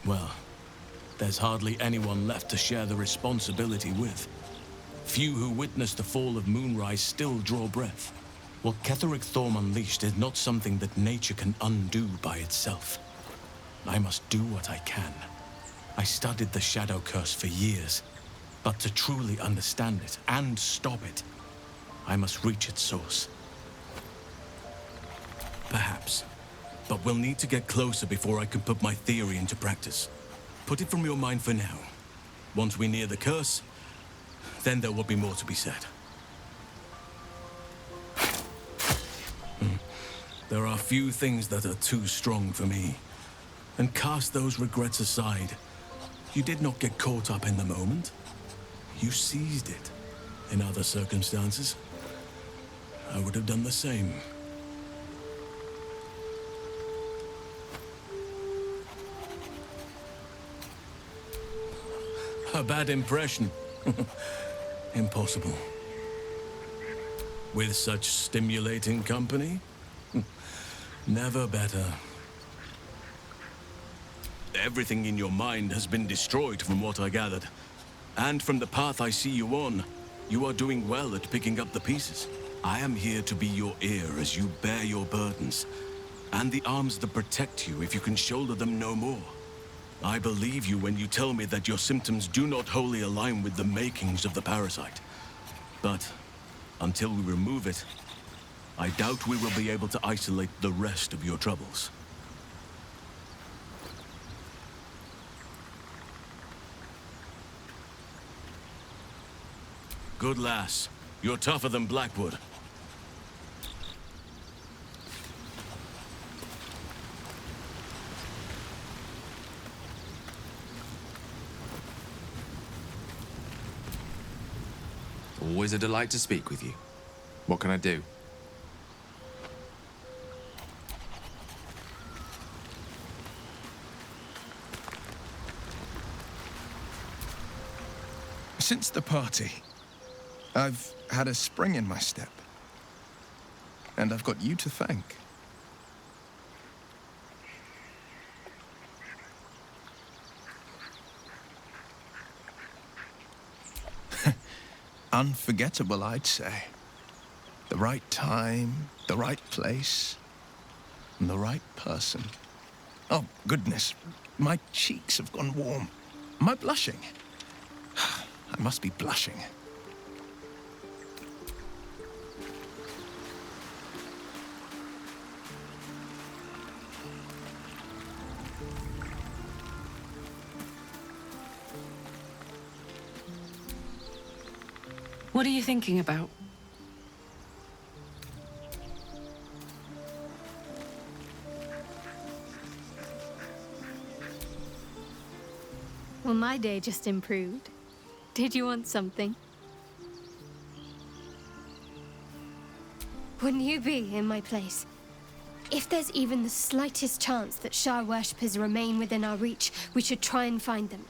Well, there's hardly anyone left to share the responsibility with. Few who witnessed the fall of Moonrise still draw breath. What Ketheric Thorm unleashed is not something that nature can undo by itself. I must do what I can. I studied the Shadow Curse for years, but to truly understand it and stop it, I must reach its source. Perhaps, but we'll need to get closer before I can put my theory into practice. Put it from your mind for now. Once we near the curse, then there will be more to be said. There are few things that are too strong for me. And cast those regrets aside. You did not get caught up in the moment. You seized it. In other circumstances, I would have done the same. A bad impression. Impossible. With such stimulating company? Never better. Everything in your mind has been destroyed from what I gathered. And from the path I see you on, you are doing well at picking up the pieces. I am here to be your ear as you bear your burdens, and the arms that protect you if you can shoulder them no more. I believe you when you tell me that your symptoms do not wholly align with the makings of the parasite. But until we remove it, I doubt we will be able to isolate the rest of your troubles. Good lass. You're tougher than Blackwood. Always a delight to speak with you. What can I do? Since the party, I've had a spring in my step. And I've got you to thank. Unforgettable, I'd say. The right time, the right place, and the right person. Oh, goodness, my cheeks have gone warm. Am I blushing? I must be blushing. What are you thinking about? Well, my day just improved. Did you want something? Wouldn't you be in my place? If there's even the slightest chance that Shah worshippers remain within our reach, we should try and find them.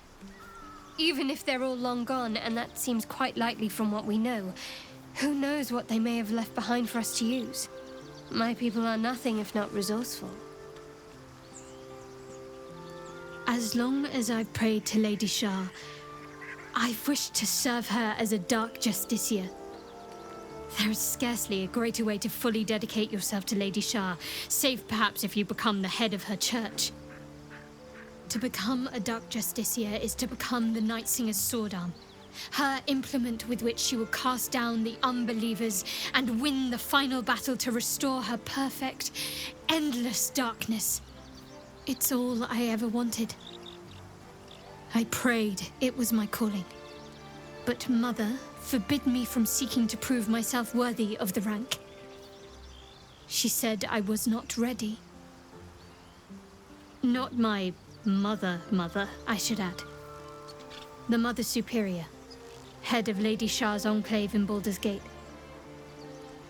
Even if they're all long gone, and that seems quite likely from what we know, who knows what they may have left behind for us to use? My people are nothing if not resourceful. As long as I've prayed to Lady Shah, I've wished to serve her as a Dark Justiciar. There is scarcely a greater way to fully dedicate yourself to Lady Shah, save perhaps if you become the head of her church. To become a Dark Justiciar is to become the Night Singer's sword arm, her implement with which she will cast down the unbelievers and win the final battle to restore her perfect, endless darkness. It's all I ever wanted. I prayed it was my calling. But Mother forbid me from seeking to prove myself worthy of the rank. She said I was not ready. Not my mother, I should add. The Mother Superior, head of Lady Shah's enclave in Baldur's Gate.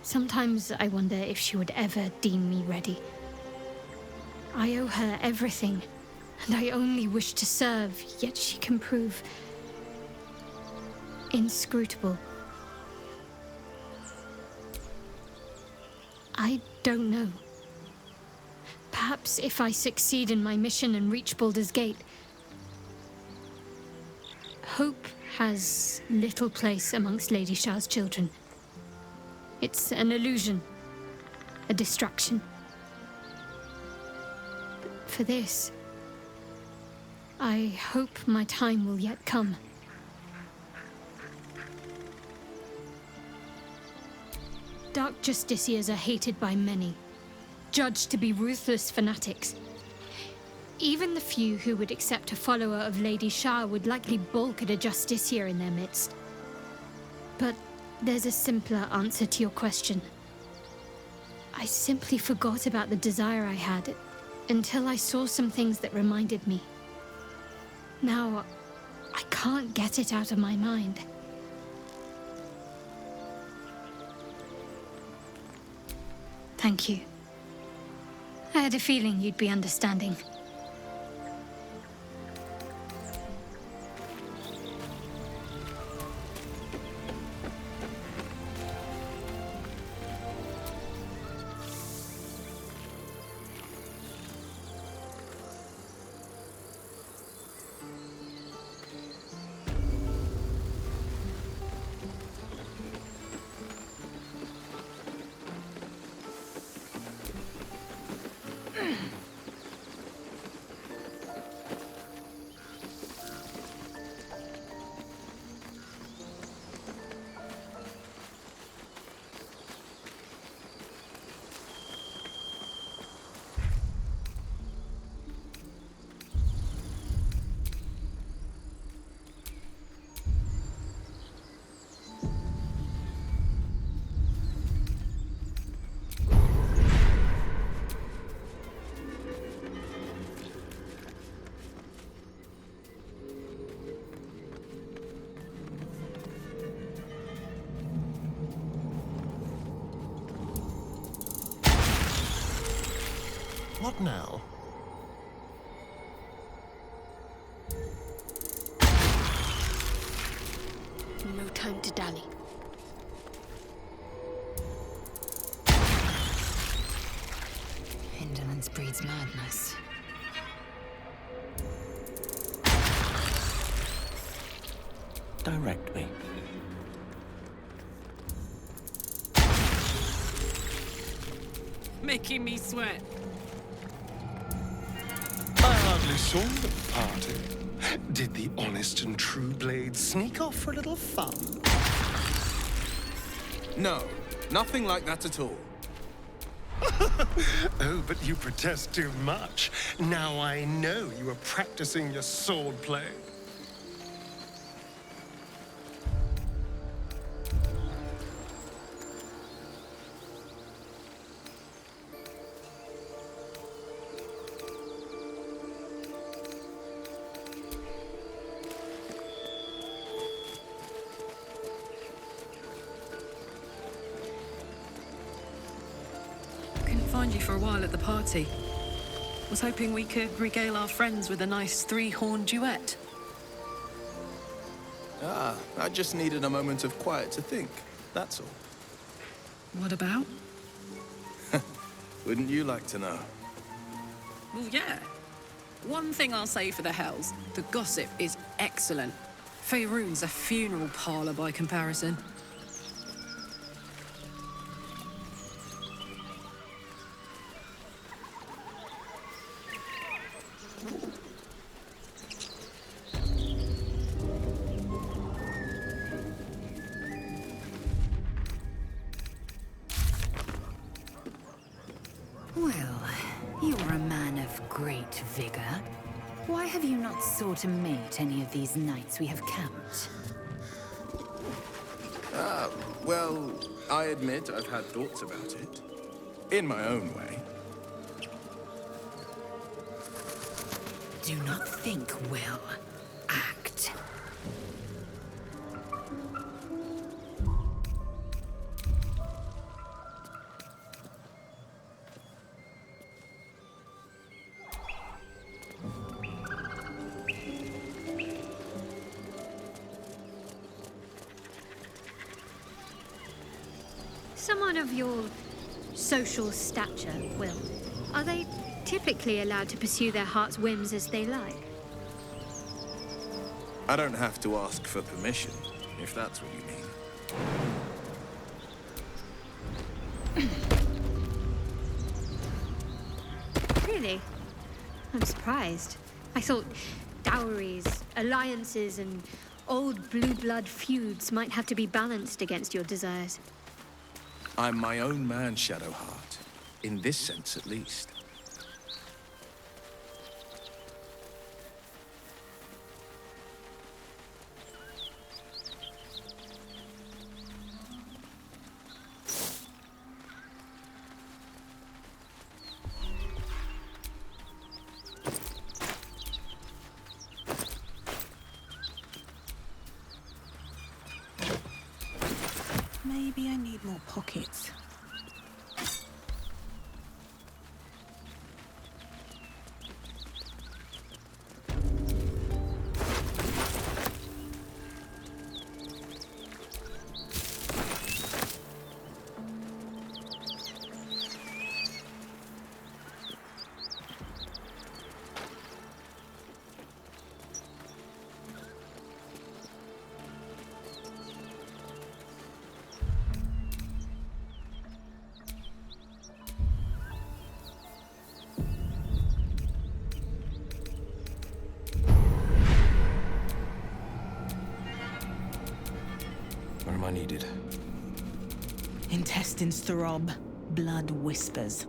Sometimes I wonder if she would ever deem me ready. I owe her everything, and I only wish to serve, yet she can prove inscrutable. I don't know. Perhaps if I succeed in my mission and reach Baldur's Gate, hope has little place amongst Lady Shah's children. It's an illusion, a distraction. But for this, I hope my time will yet come. Dark Justiciars are hated by many, judged to be ruthless fanatics. Even the few who would accept a follower of Lady Shah would likely balk at a Justiciar in their midst. But there's a simpler answer to your question. I simply forgot about the desire I had until I saw some things that reminded me. Now, I can't get it out of my mind. Thank you. I had a feeling you'd be understanding. What now? No time to dally. Indolence breeds madness. Direct me. Making me sweat. I hardly saw the party. Did the honest and true blade sneak off for a little fun? No, nothing like that at all. Oh, but you protest too much. Now I know you were practicing your sword play. Couldn't find you for a while at the party. Was hoping we could regale our friends with a nice three-horn duet. I just needed a moment of quiet to think, that's all. What about? Wouldn't you like to know? Well, yeah. One thing I'll say for the Hells, the gossip is excellent. Faerun's a funeral parlor by comparison. Well, you're a man of great vigor. Why have you not sought a mate any of these nights we have camped? Well, I admit I've had thoughts about it. In my own way. Do not think, Will. Act. Someone of your social stature, Will, are they typically allowed to pursue their heart's whims as they like? I don't have to ask for permission, if that's what you mean. Really? I'm surprised. I thought dowries, alliances, and old blue blood feuds might have to be balanced against your desires. I'm my own man, Shadowheart. In this sense, at least. Maybe I need more pockets. Where am I needed? Intestines throb, blood whispers.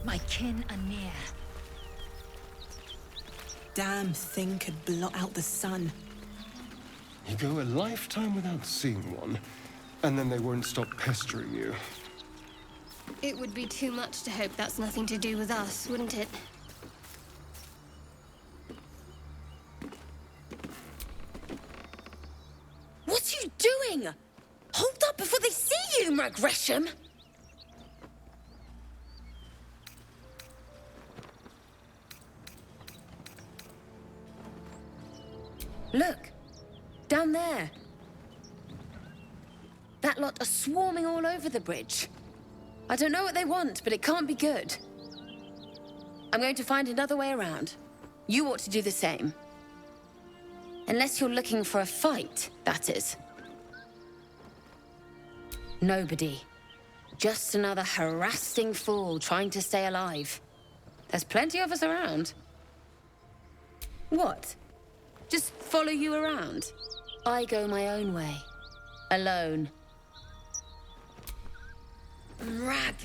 My kin are near. Damn thing could blot out the sun. You go a lifetime without seeing one, and then they won't stop pestering you. It would be too much to hope that's nothing to do with us, wouldn't it? What are you doing? Hold up before they see you, Gresham! Look, down there. That lot are swarming all over the bridge. I don't know what they want, but it can't be good. I'm going to find another way around. You ought to do the same. Unless you're looking for a fight, that is. Nobody. Just another harassing fool trying to stay alive. There's plenty of us around. What? Just follow you around? I go my own way. Alone. Rag!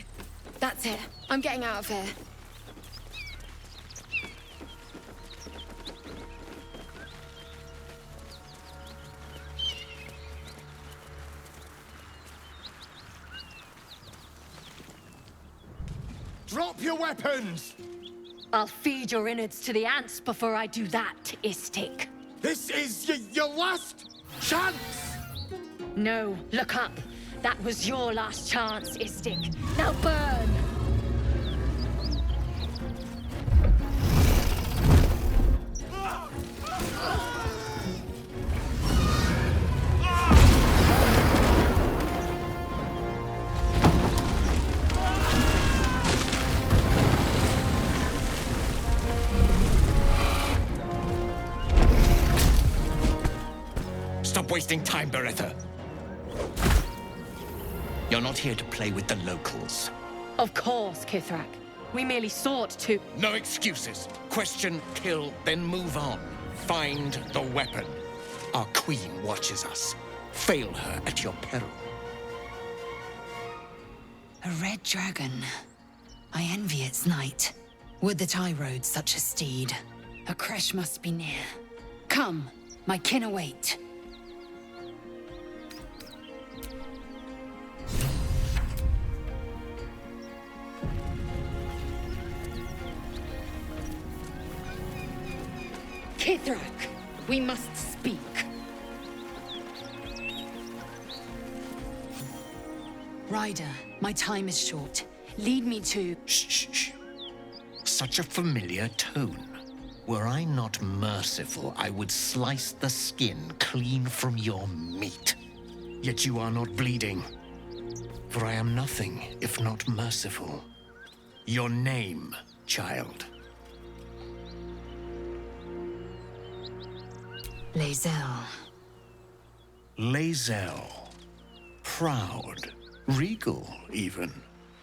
That's it. I'm getting out of here. Drop your weapons! I'll feed your innards to the ants before I do that, Istik. This is your last chance! No, look up. That was your last chance, Istik. Now burn! Stop wasting time, Beretta. You're not here to play with the locals. Of course, Kithrak. We merely sought to... No excuses. Question, kill, then move on. Find the weapon. Our queen watches us. Fail her at your peril. A red dragon. I envy its knight. Would that I rode such a steed. A crash must be near. Come, my kin await. Kithrak, we must speak. Ryder, my time is short. Lead me to... Shh, shh, shh. Such a familiar tone. Were I not merciful, I would slice the skin clean from your meat. Yet you are not bleeding. For I am nothing if not merciful. Your name, child. Lae'zel. Lae'zel. Proud. Regal, even.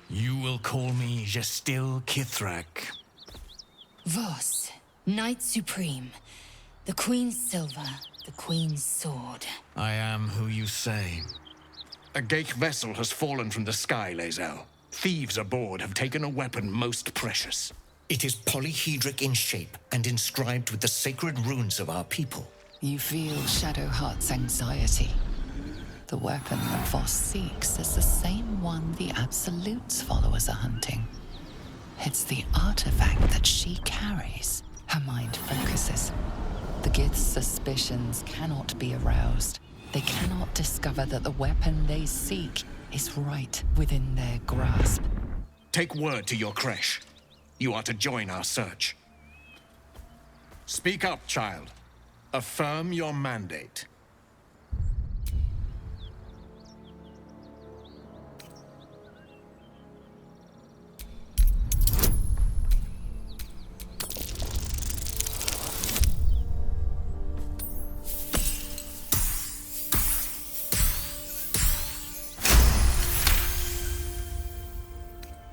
You will call me Gestil Kithrak. Vos, Knight Supreme. The Queen's silver, the Queen's sword. I am who you say. A Geich vessel has fallen from the sky, Lae'zel. Thieves aboard have taken a weapon most precious. It is polyhedric in shape and inscribed with the sacred runes of our people. You feel Shadowheart's anxiety. The weapon that Voss seeks is the same one the Absolute's followers are hunting. It's the artifact that she carries. Her mind focuses. The Gith's suspicions cannot be aroused. They cannot discover that the weapon they seek is right within their grasp. Take word to your creche. You are to join our search. Speak up, child. Affirm your mandate.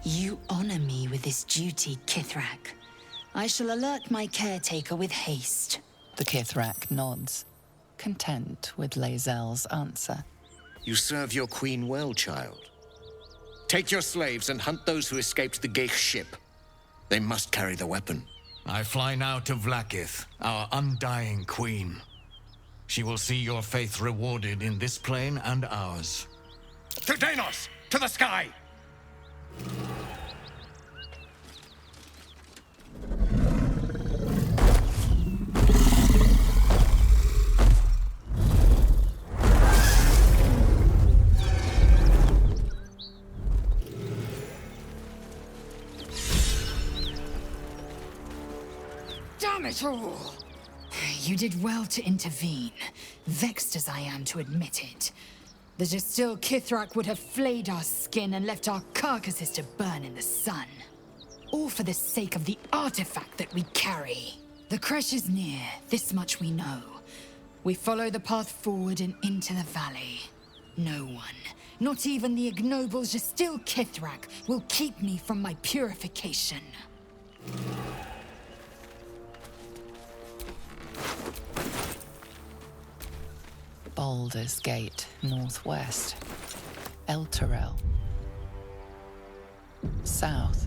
You honor me with this duty, Kithrak. I shall alert my caretaker with haste. The Kithrak nods, content with Lae'zel's answer. You serve your queen well, child. Take your slaves and hunt those who escaped the Geich ship. They must carry the weapon. I fly now to Vlaakith, our undying queen. She will see your faith rewarded in this plane and ours. To Danos! To the sky! Damn it all! You did well to intervene, vexed as I am to admit it. The Gestil Kithrak would have flayed our skin and left our carcasses to burn in the sun. all for the sake of the artifact that we carry. The crash is near, this much we know. We follow the path forward and into the valley. No one, not even the ignoble Jastil Kithrak, will keep me from my purification. Baldur's Gate, northwest. Elturel. South.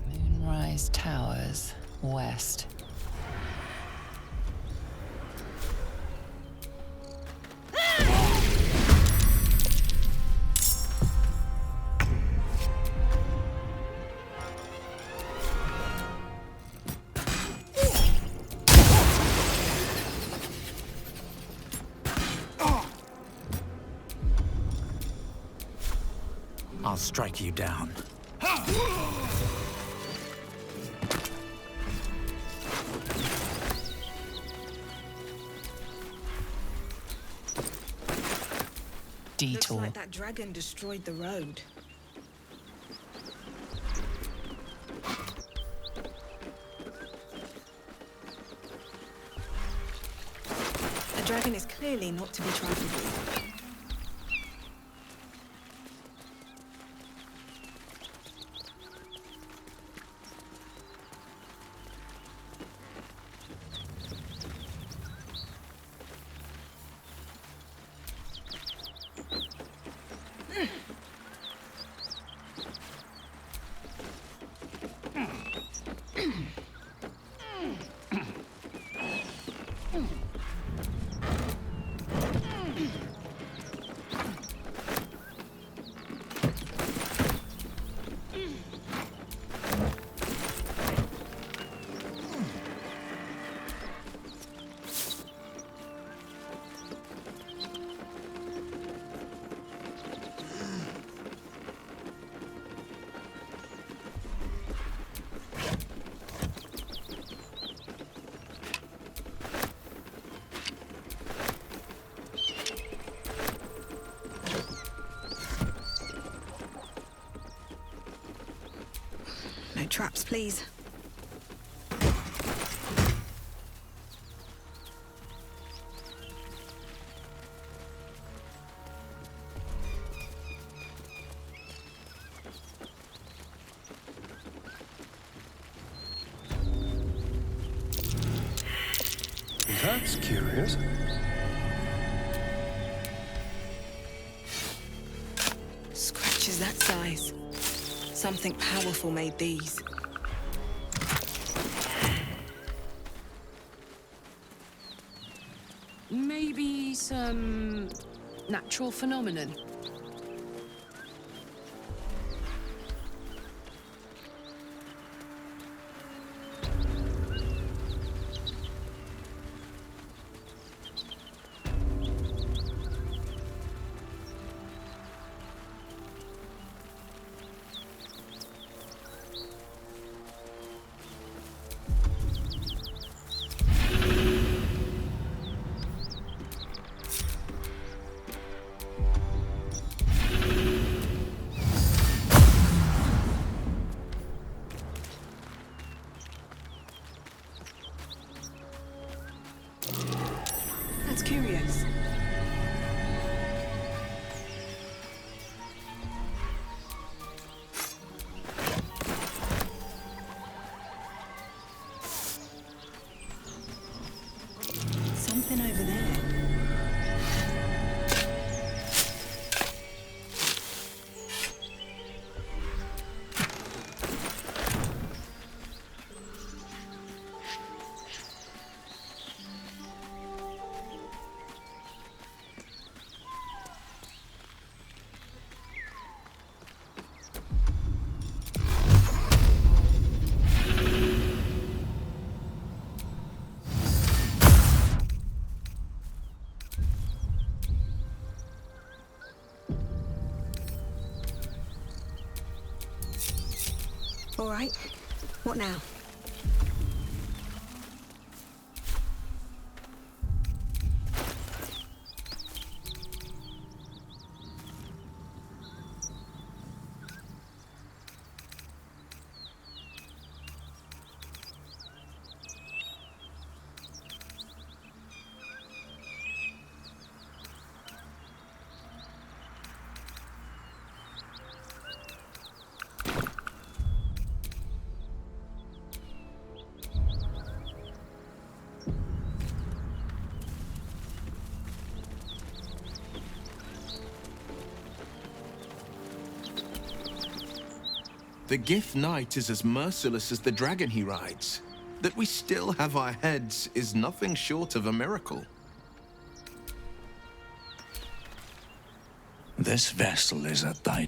Moonrise Towers, west. I'll strike you down. Detour. Looks like that dragon destroyed the road. A dragon is clearly not to be trifled with. No traps, please. That's curious. Scratches that size. Something powerful made these. Maybe some natural phenomenon. That's curious. Something over there. All right. What now? The Gith Knight is as merciless as the dragon he rides. That we still have our heads is nothing short of a miracle. This vessel is at thy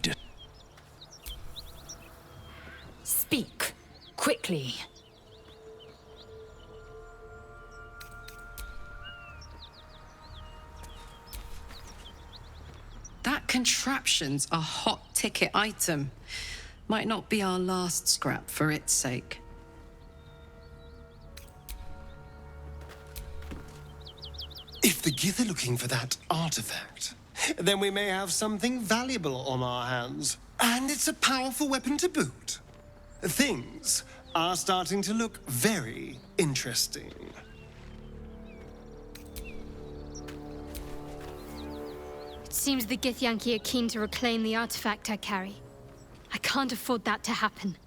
Speak, quickly. That contraption's a hot ticket item. Might not be our last scrap for its sake. If the Gith are looking for that artifact, then we may have something valuable on our hands. And it's a powerful weapon to boot. Things are starting to look very interesting. It seems the Githyanki are keen to reclaim the artifact I carry. I can't afford that to happen.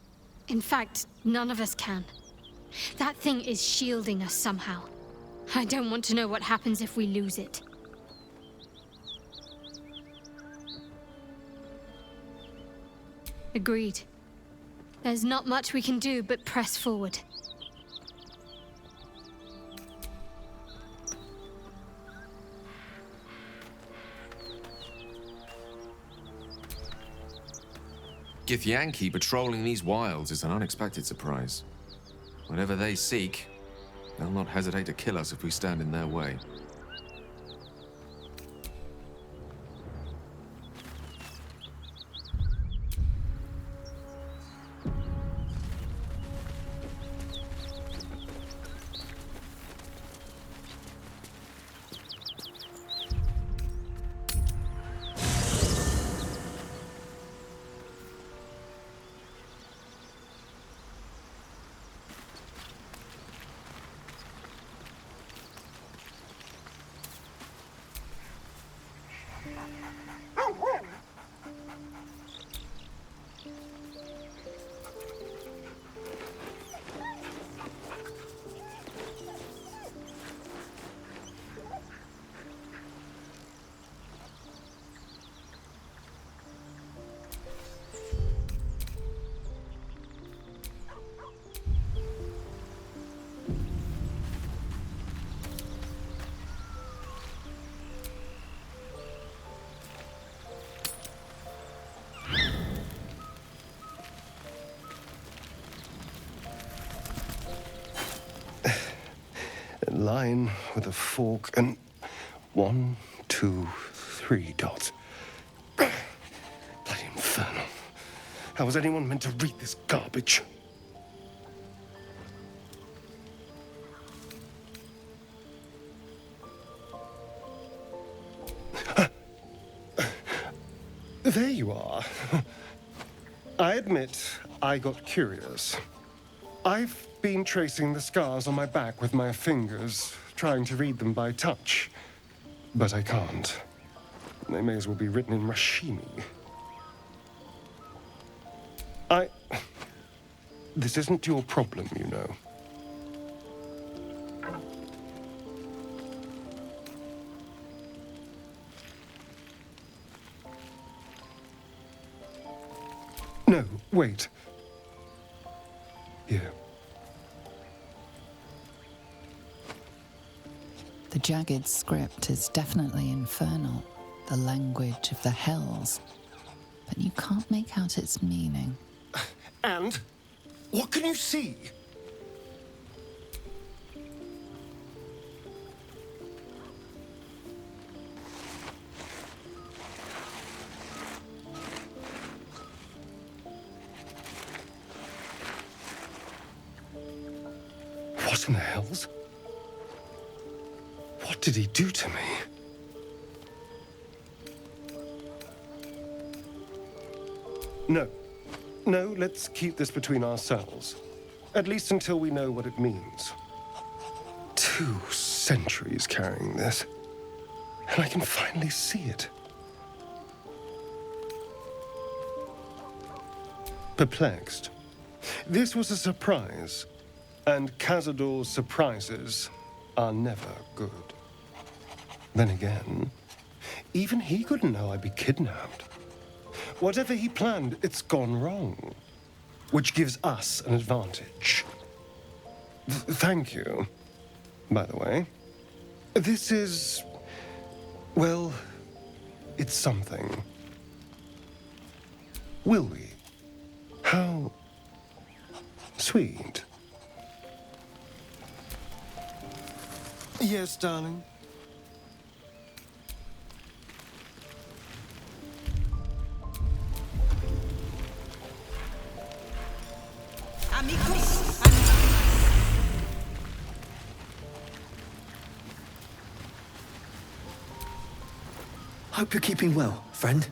In fact, none of us can. That thing is shielding us somehow. I don't want to know what happens if we lose it. Agreed. There's not much we can do but press forward. Githyanki patrolling these wilds is an unexpected surprise. Whatever they seek, they'll not hesitate to kill us if we stand in their way. Line with a fork and 1, 2, 3 dots. Bloody infernal. How was anyone meant to read this garbage? There you are. I admit I got curious. I've been tracing the scars on my back with my fingers, trying to read them by touch. But I can't. They may as well be written in Rashimi. This isn't your problem, you know. No, wait. Here. The jagged script is definitely infernal, the language of the hells, but you can't make out its meaning. And? What can you see? What in the hells? What did he do to me? No. No, let's keep this between ourselves. At least until we know what it means. 2 centuries carrying this. And I can finally see it. Perplexed. This was a surprise. And Cazador's surprises are never good. Then again, even he couldn't know I'd be kidnapped. Whatever he planned, it's gone wrong. which gives us an advantage. Thank you, by the way. This is, well, it's something. Will we? How sweet. Yes, darling. Amigos. Hope you're keeping well, friend.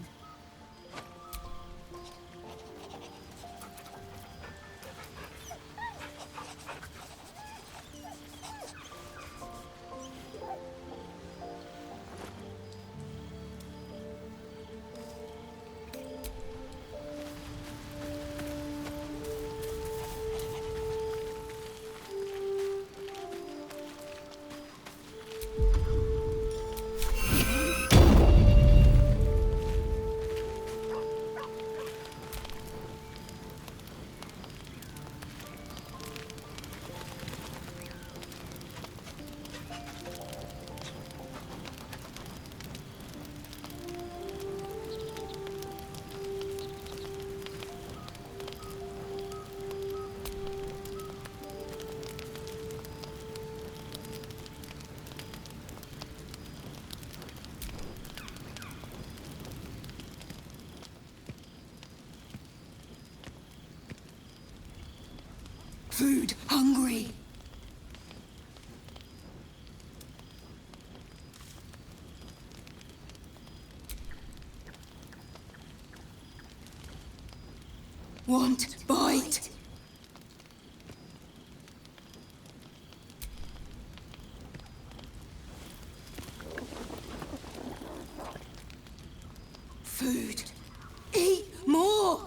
Food, hungry. Want bite. Food. Eat more.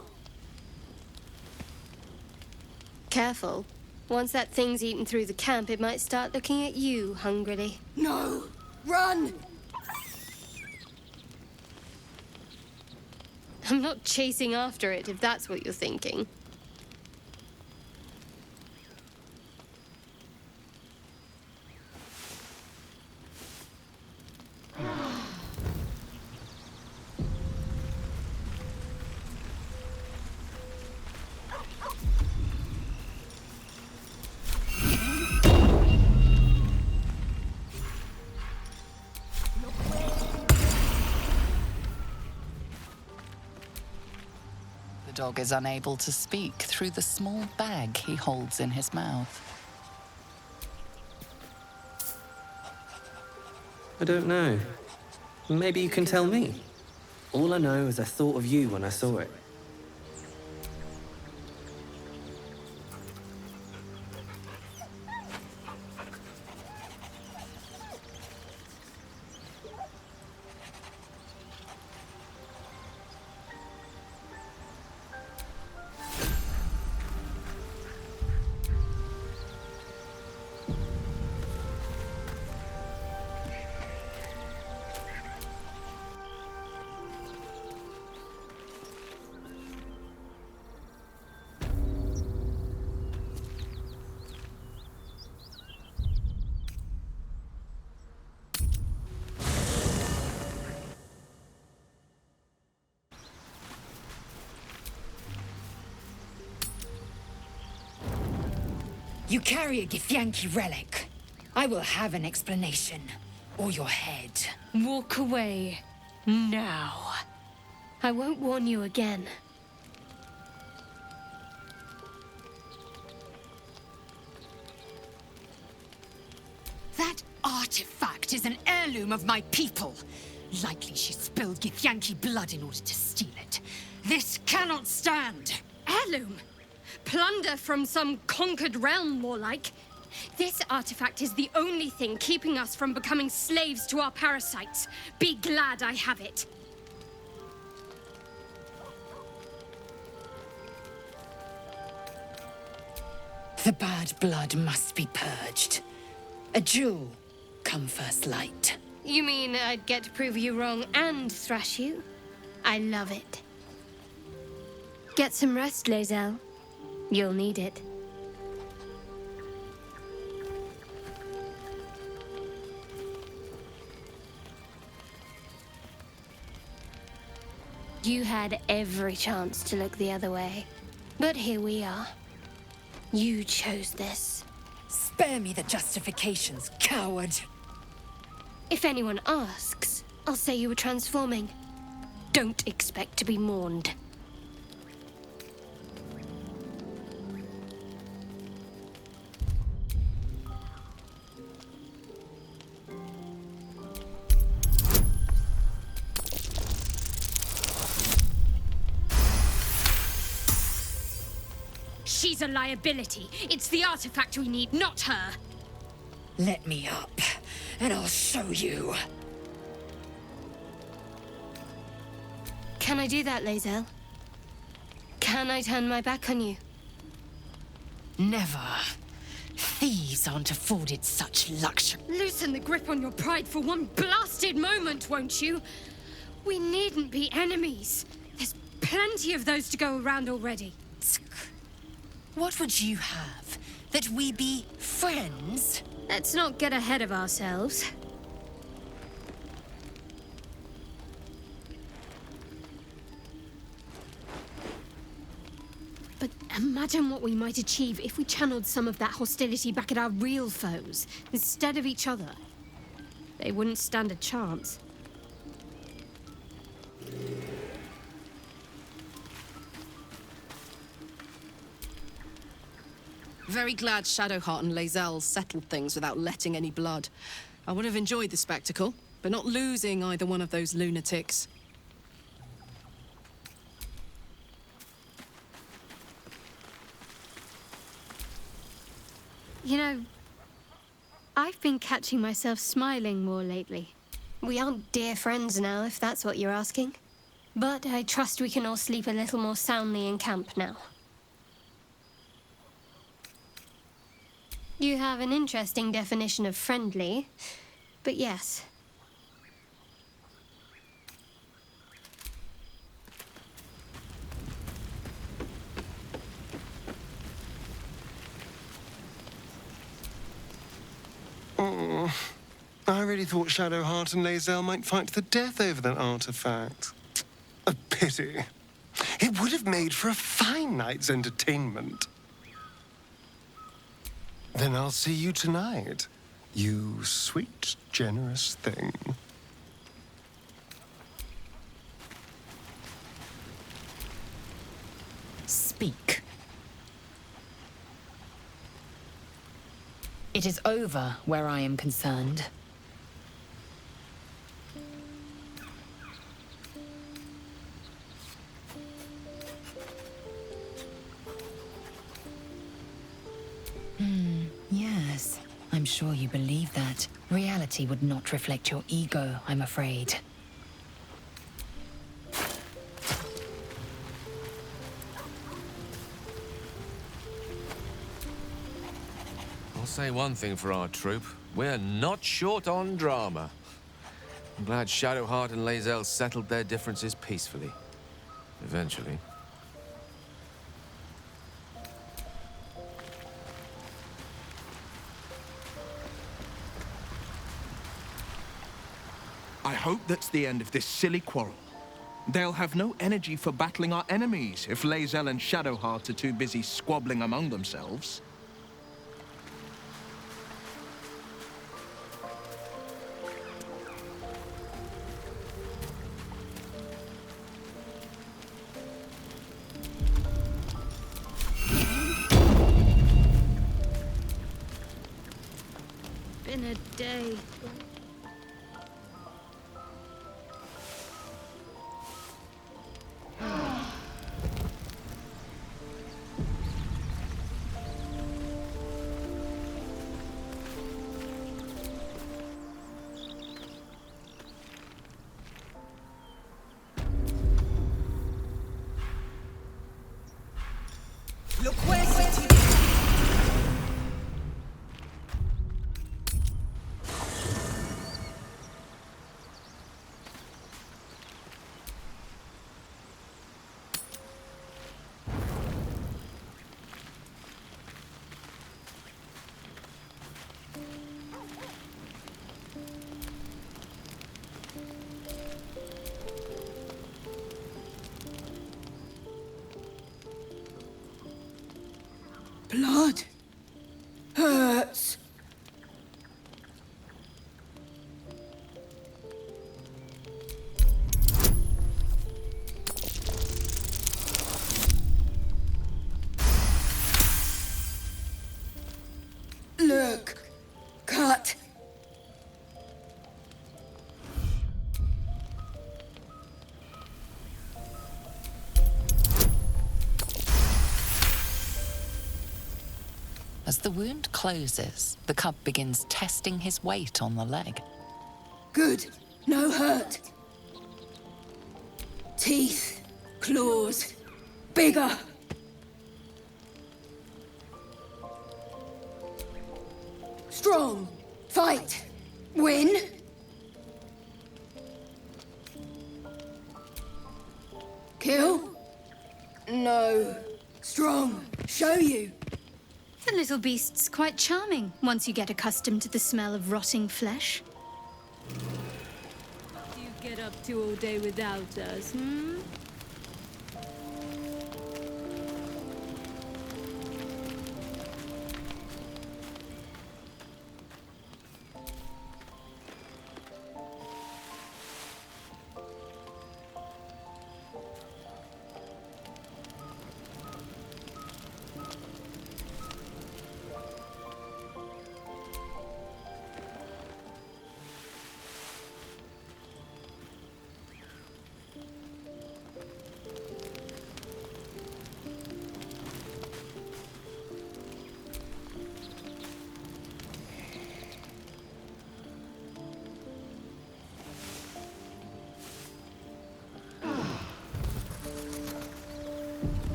Careful. Once that thing's eaten through the camp, it might start looking at you hungrily. No. Run. I'm not chasing after it, if that's what you're thinking. The dog is unable to speak through the small bag he holds in his mouth. I don't know. Maybe you can tell me. All I know is I thought of you when I saw it. You carry a Githyanki relic. I will have an explanation. Or your head. Walk away. Now. I won't warn you again. That artifact is an heirloom of my people. Likely she spilled Githyanki blood in order to steal it. This cannot stand. Heirloom? Plunder from some conquered realm, more like. This artifact is the only thing keeping us from becoming slaves to our parasites. Be glad I have it. The bad blood must be purged. A jewel come first light. You mean I'd get to prove you wrong and thrash you? I love it. Get some rest, Lae'zel. You'll need it. You had every chance to look the other way. But here we are. You chose this. Spare me the justifications, coward. If anyone asks, I'll say you were transforming. Don't expect to be mourned. She's a liability. It's the artifact we need, not her. Let me up, and I'll show you. Can I do that, Lae'zel? Can I turn my back on you? Never. Thieves aren't afforded such luxury. Loosen the grip on your pride for one blasted moment, won't you? We needn't be enemies. There's plenty of those to go around already. What would you have? That we be friends? Let's not get ahead of ourselves. But imagine what we might achieve if we channeled some of that hostility back at our real foes, instead of each other. They wouldn't stand a chance. Very glad Shadowheart and Lae'zel settled things without letting any blood. I would have enjoyed the spectacle, but not losing either one of those lunatics. You know, I've been catching myself smiling more lately. We aren't dear friends now, if that's what you're asking. But I trust we can all sleep a little more soundly in camp now. You have an interesting definition of friendly, but yes. Oh, I really thought Shadowheart and Lae'zel might fight to the death over that artifact. A pity. It would have made for a fine night's entertainment. Then I'll see you tonight, you sweet, generous thing. Speak. It is over where I am concerned. Yes. I'm sure you believe that. Reality would not reflect your ego, I'm afraid. I'll say one thing for our troop. We're not short on drama. I'm glad Shadowheart and Lae'zel settled their differences peacefully. Eventually. I hope that's the end of this silly quarrel. They'll have no energy for battling our enemies if Lae'zel and Shadowheart are too busy squabbling among themselves. Been a day. Blood hurts. Look, cut. As the wound closes, the cub begins testing his weight on the leg. Good, no hurt. Teeth, claws, bigger. Strong, fight, win. Kill? No. Strong, show you. The little beast's quite charming once you get accustomed to the smell of rotting flesh. What do you get up to all day without us, hmm?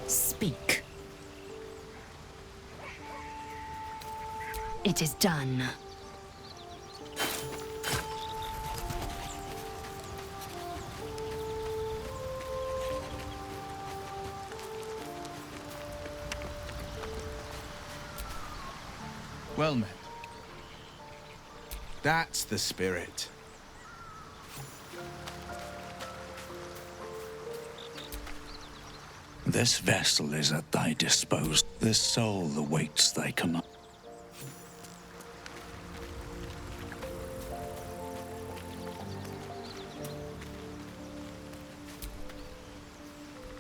Speak. It is done. Well met. That's the spirit. This vessel is at thy disposal. This soul awaits thy command.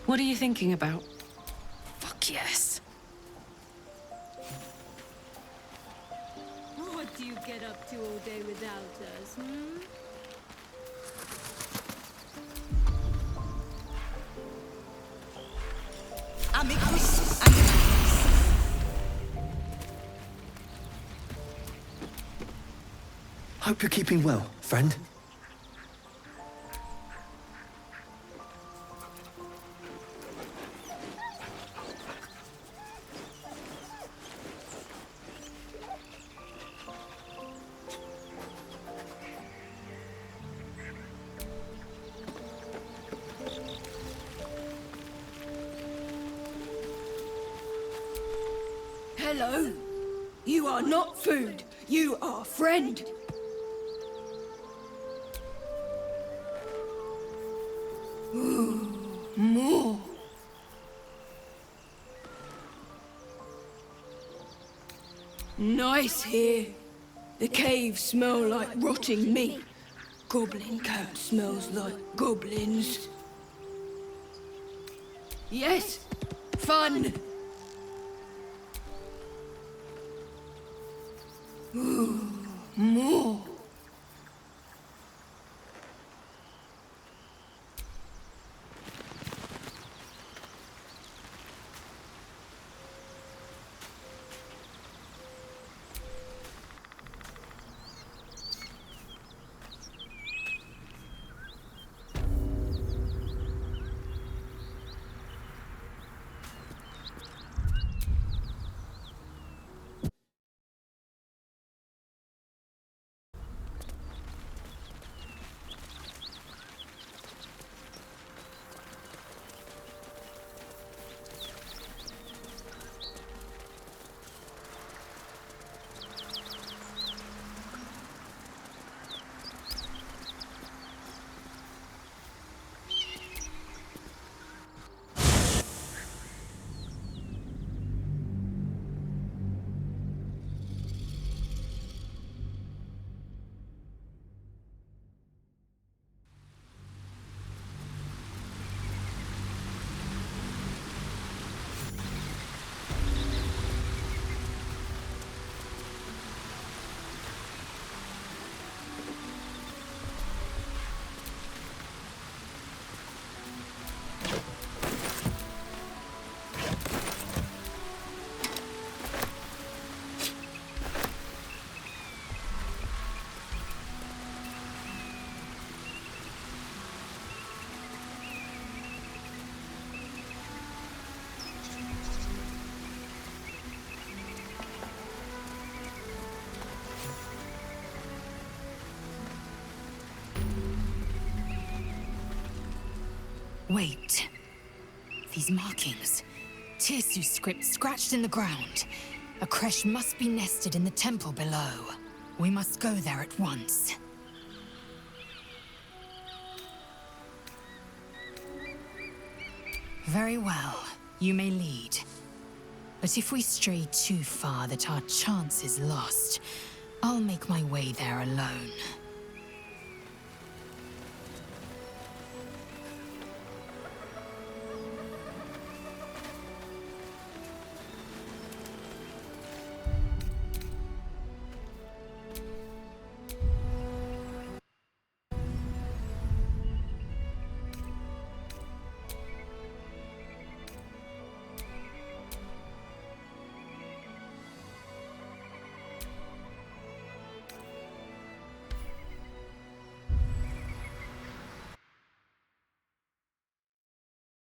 What are you thinking about? Fuck yes. What do you get up to all day without us, hmm? Hope you're keeping well, friend. Hello. You are not food. You are friend. Ooh, more. Nice here. The caves smell like rotting meat. Goblin camp smells like goblins. Yes, fun. Ooh, more. Wait. These markings. Tirsu's script scratched in the ground. A creche must be nested in the temple below. We must go there at once. Very well. You may lead. But if we stray too far that our chance is lost, I'll make my way there alone.